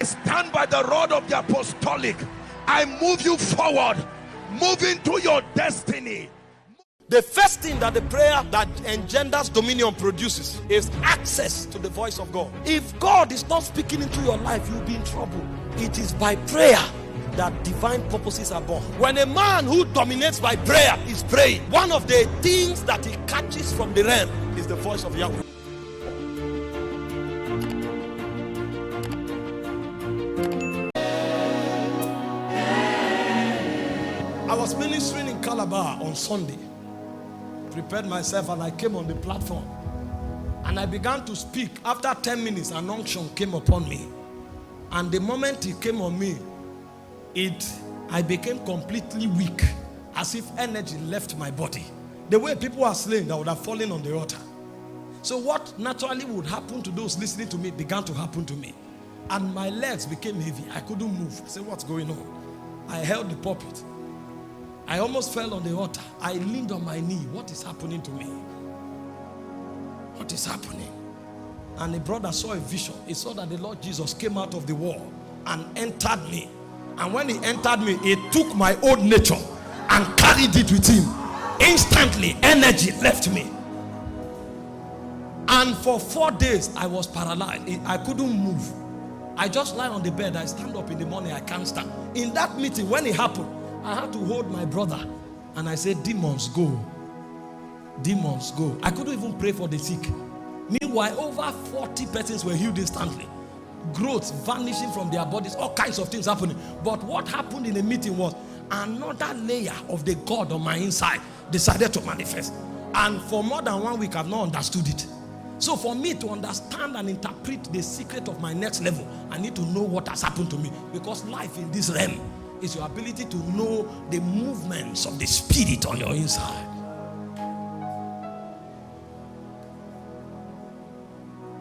Stand by the rod of the apostolic. I move you forward. Move into your destiny. The first thing that the prayer that engenders dominion produces is access to the voice of God. If God is not speaking into your life, you'll be in trouble. It is by prayer that divine purposes are born. When a man who dominates by prayer is praying, one of the things that he catches from the realm is the voice of Yahweh. I was ministering in Calabar on Sunday. Prepared myself and I came on the platform and I began to speak. After 10 minutes, an unction came upon me, and the moment it came on me, I became completely weak, as if energy left my body. The way people are slain, I would have fallen on the altar. So what naturally would happen to those listening to me began to happen to me, and my legs became heavy. I couldn't move. I said, what's going on? I held the pulpit. I almost fell on the altar. I leaned on my knee. What is happening to me? What is happening? And a brother saw a vision. He saw that the Lord Jesus came out of the wall and entered me. And when he entered me, he took my old nature and carried it with him. Instantly, energy left me. And for 4 days, I was paralyzed. I couldn't move. I just lie on the bed. I stand up in the morning. I can't stand. In that meeting, when it happened, I had to hold my brother and I said, demons go. Demons go. I couldn't even pray for the sick. Meanwhile, over 40 persons were healed instantly. Growth vanishing from their bodies, all kinds of things happening. But what happened in the meeting was another layer of the God on my inside decided to manifest. And for more than 1 week, I've not understood it. So for me to understand and interpret the secret of my next level, I need to know what has happened to me. Because life in this realm is your ability to know the movements of the spirit on your inside.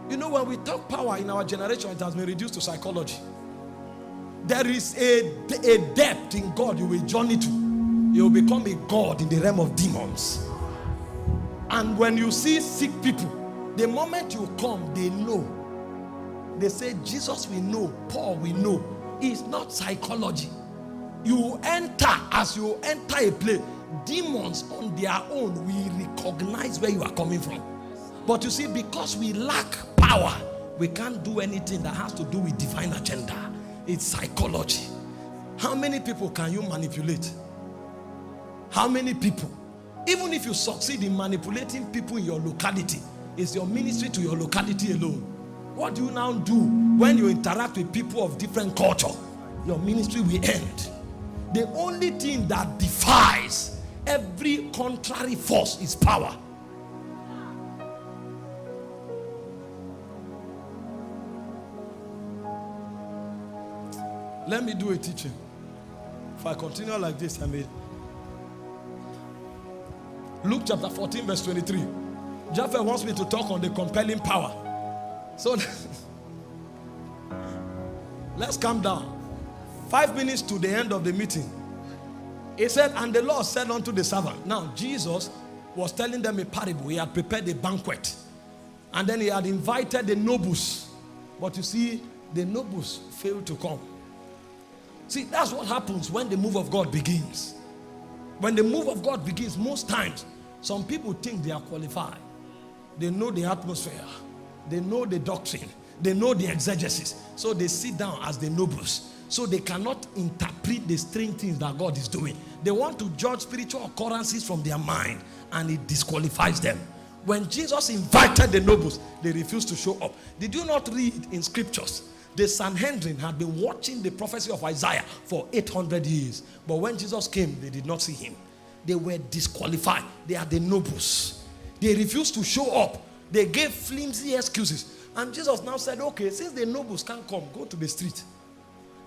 You know, when we talk power in our generation, it has been reduced to psychology. There is a depth in God you will journey to. You will become a god in the realm of demons. And when you see sick people, the moment you come, they know. They say, Jesus we know, Paul we know. It's not psychology. You enter, as you enter a place, demons on their own will recognize where you are coming from. But you see, because we lack power, we can't do anything that has to do with divine agenda. It's psychology. How many people can you manipulate? How many people? Even if you succeed in manipulating people in your locality, it's your ministry to your locality alone. What do you now do when you interact with people of different culture? Your ministry will end. The only thing that defies every contrary force is power. Let me do a teaching. If I continue like this, I may. Luke chapter 14 verse 23. Jaffa wants me to talk on the compelling power. So let's calm down. 5 minutes to the end of the meeting, he said, and the Lord said unto the servant. Now Jesus was telling them a parable. He had prepared a banquet, and then he had invited the nobles. But you see, the nobles failed to come. See, that's what happens when the move of God begins. When the move of God begins, most times, some people think they are qualified. They know the atmosphere. They know the doctrine. They know the exegesis. So they sit down as the nobles. So they cannot interpret the strange things that God is doing. They want to judge spiritual occurrences from their mind, and it disqualifies them. When Jesus invited the nobles, they refused to show up. Did you not read in scriptures? The Sanhedrin had been watching the prophecy of Isaiah for 800 years. But when Jesus came, they did not see him. They were disqualified. They are the nobles. They refused to show up. They gave flimsy excuses. And Jesus now said, okay, since the nobles can't come, go to the street.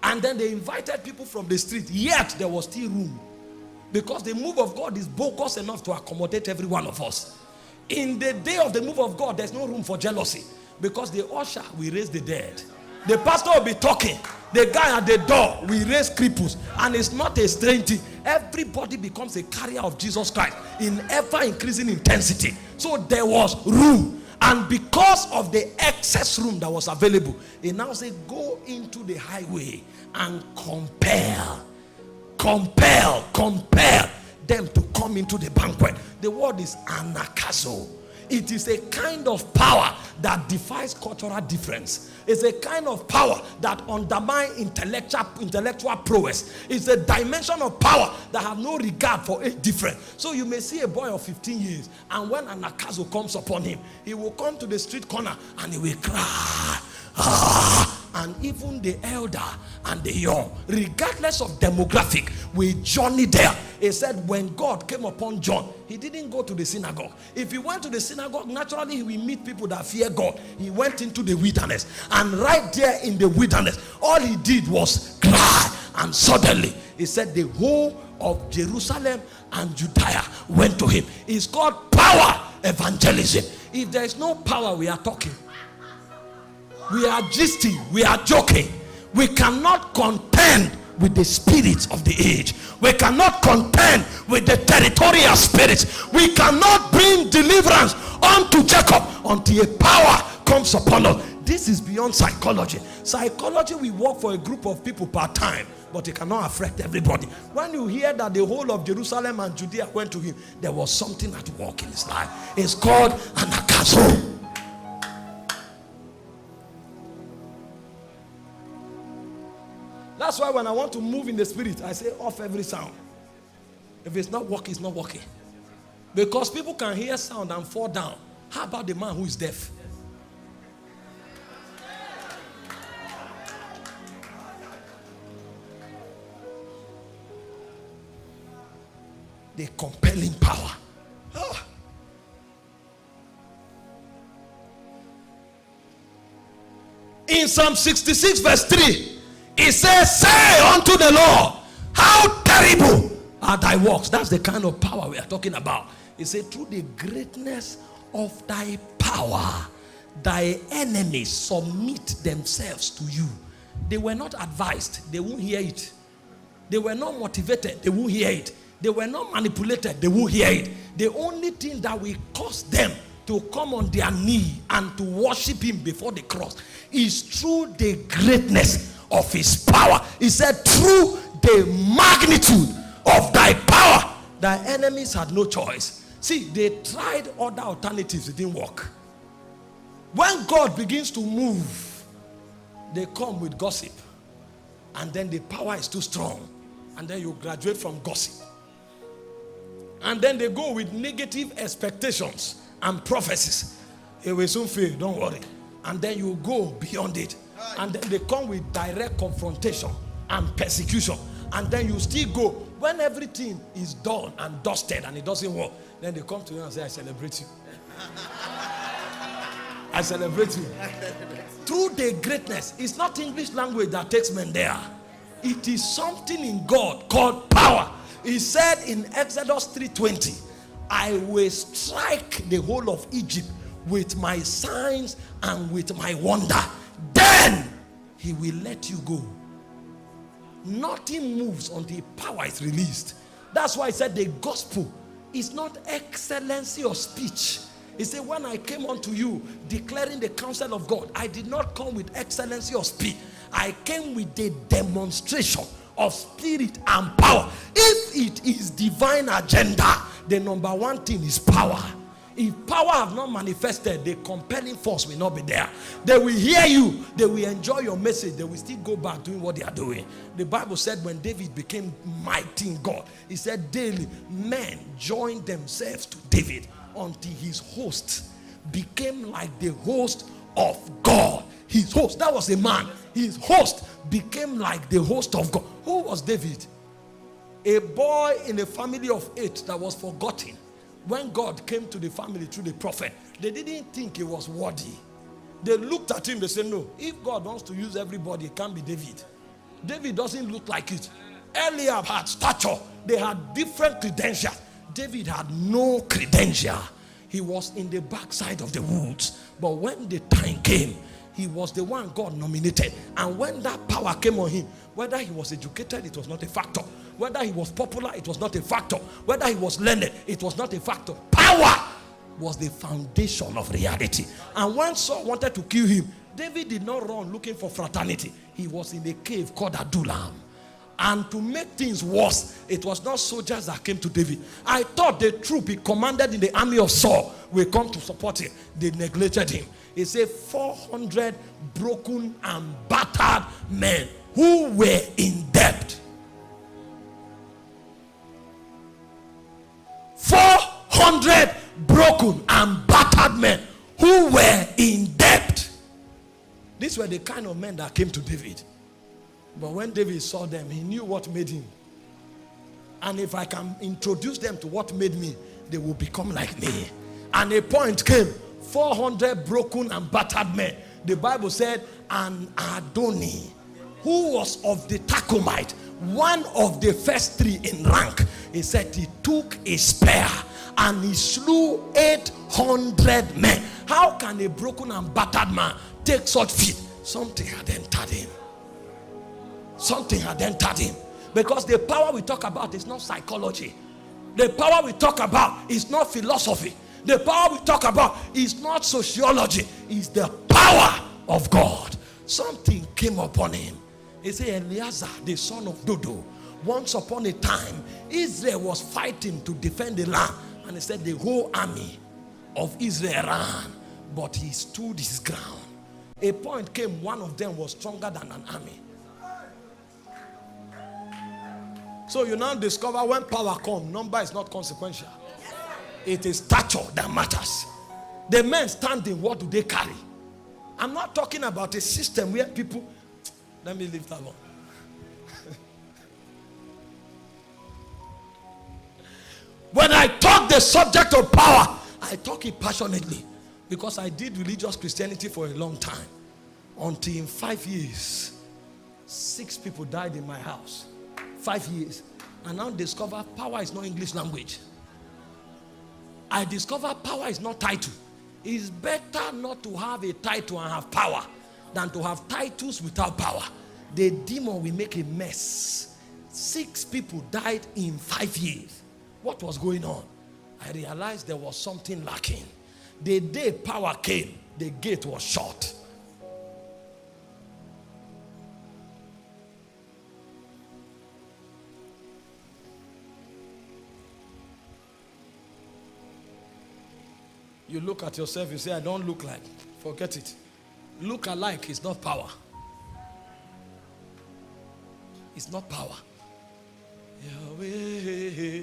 And then they invited people from the street. Yet there was still room. Because the move of God is bogus enough to accommodate every one of us. In the day of the move of God, there's no room for jealousy. Because the usher will raise the dead. The pastor will be talking. The guy at the door will raise cripples. And it's not a strange thing. Everybody becomes a carrier of Jesus Christ in ever increasing intensity. So there was room. And because of the excess room that was available, he now said, go into the highway and compel them to come into the banquet. The word is anakazo. It is a kind of power that defies cultural difference. It's a kind of power that undermines intellectual prowess. It's a dimension of power that has no regard for age difference. So you may see a boy of 15 years, and when an akazo comes upon him, he will come to the street corner and he will cry. And even the elder and the young, regardless of demographic, will journey there. He said when God came upon John, he didn't go to the synagogue. If he went to the synagogue, naturally he will meet people that fear God. He went into the wilderness, and right there in the wilderness, all he did was cry. And suddenly he said the whole of Jerusalem and Judea went to him. It's called power evangelism. If there is no power, we are talking. We are gisting, we are joking. We cannot contend with the spirits of the age. We cannot contend with the territorial spirits. We cannot bring deliverance unto Jacob until a power comes upon us. This is beyond psychology. Psychology, we work for a group of people per time, but it cannot affect everybody. When you hear that the whole of Jerusalem and Judea went to him, there was something at work in his life. It's called anakazo. That's why when I want to move in the spirit, I say off every sound. If it's not working, it's not working. Because people can hear sound and fall down. How about the man who is deaf? The compelling power. In Psalm 66 verse 3, it says, say unto the Lord, how terrible are thy works. That's the kind of power we are talking about. It said, through the greatness of thy power, thy enemies submit themselves to you. They were not advised, they won't hear it. They were not motivated, they won't hear it. They were not manipulated, they won't hear it. The only thing that will cause them to come on their knee and to worship him before the cross is through the greatness of his power. He said, through the magnitude of thy power, thy enemies had no choice. See, they tried other alternatives, it didn't work. When God begins to move, they come with gossip, and then the power is too strong, and then you graduate from gossip, and then they go with negative expectations and prophecies. It will soon fail, don't worry. And then you go beyond it. And then they come with direct confrontation and persecution. And then you still go. When everything is done and dusted and it doesn't work, then they come to you and say, I celebrate you. I celebrate you. Through the greatness. It's not English language that takes men there. It is something in God called power. He said in Exodus 3:20, I will strike the whole of Egypt with my signs and with my wonder. Then he will let you go. Nothing moves until power is released. That's why I said the gospel is not excellency of speech. He said, when I came unto you declaring the counsel of God, I did not come with excellency of speech. I came with the demonstration of spirit and power. If it is divine agenda, the number one thing is power. If power have not manifested, the compelling force will not be there. They will hear you, they will enjoy your message, they will still go back doing what they are doing. The Bible said when David became mighty in God, he said daily men joined themselves to David until his host became like the host of God. His host, that was a man. His host became like the host of God. Who was David? A boy in a family of 8 that was forgotten. When God came to the family through the prophet, they didn't think he was worthy. They looked at him, they said, no, if God wants to use everybody, it can't be David. David doesn't look like it. Eliab had stature. They had different credentials. David had no credential. He was in the backside of the woods. But when the time came, he was the one God nominated. And when that power came on him, whether he was educated, it was not a factor. Whether he was popular, it was not a factor. Whether he was learned, it was not a factor. Power was the foundation of reality. And when Saul wanted to kill him, David did not run looking for fraternity. He was in a cave called Adullam. And to make things worse, it was not soldiers that came to David. I thought the troop he commanded in the army of Saul will come to support him. They neglected him. He said 400 broken and battered men who were in debt. 400 broken and battered men who were in debt. These were the kind of men that came to David. But when David saw them, he knew what made him. And if I can introduce them to what made me, they will become like me. And a point came, 400 broken and battered men. The Bible said, and Adoni, who was of the Tachomite, one of the first three in rank, he said he took a spear and he slew 800 men. How can a broken and battered man take such feat? Something had entered him. Something had entered him. Because the power we talk about is not psychology. The power we talk about is not philosophy. The power we talk about is not sociology. It's the power of God. Something came upon him. He said, Eleazar, the son of Dodo, once upon a time, Israel was fighting to defend the land. And he said the whole army of Israel ran, but he stood his ground. A point came, one of them was stronger than an army. So you now discover when power comes, number is not consequential. It is stature that matters. The men standing, what do they carry? I'm not talking about a system where people... Let me leave that one. When I talk the subject of power, I talk it passionately. Because I did religious Christianity for a long time. Until in 5 years, 6 people died in my house. 5 years. And now discover power is not English language. I discover power is not title. It's better not to have a title and have power than to have titles without power. The demon will make a mess. 6 people died in 5 years. What was going on? I realized there was something lacking. The day power came, the gate was shut. You look at yourself, you say, I don't look like. Forget it. Look alike is not power. It's not power. Yahweh.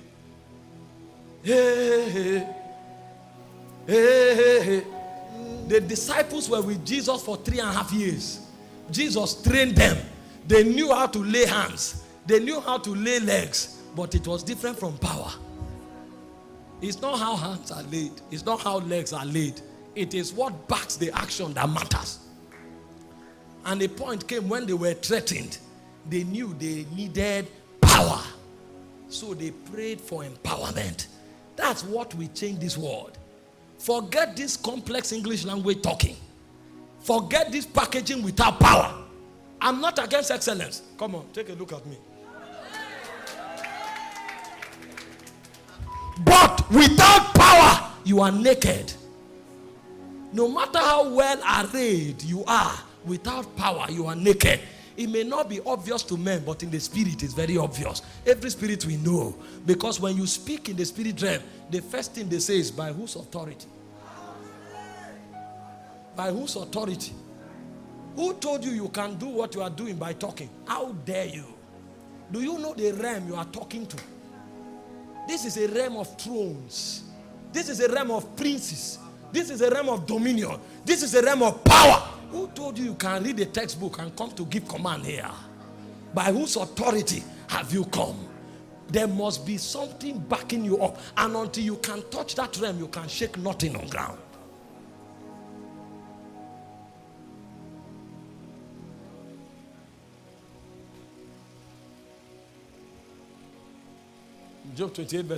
The disciples were with Jesus for 3.5 years. Jesus trained them. They knew how to lay hands. They knew how to lay legs. But it was different from power. It's not how hands are laid. It's not how legs are laid. It is what backs the action that matters. And the point came when they were threatened. They knew they needed power. So they prayed for empowerment. That's what will change this world. Forget this complex English language talking. Forget this packaging without power. I'm not against excellence. Come on, take a look at me. But without power, you are naked. No matter how well arrayed you are, without power, you are naked. It may not be obvious to men, but in the spirit, it's very obvious. Every spirit we know. Because when you speak in the spirit realm, the first thing they say is, by whose authority? By whose authority? Who told you you can do what you are doing by talking? How dare you? Do you know the realm you are talking to? This is a realm of thrones. This is a realm of princes. This is a realm of dominion. This is a realm of power. Who told you you can read a textbook and come to give command here? By whose authority have you come? There must be something backing you up. And until you can touch that realm, you can shake nothing on ground. Job 28 verse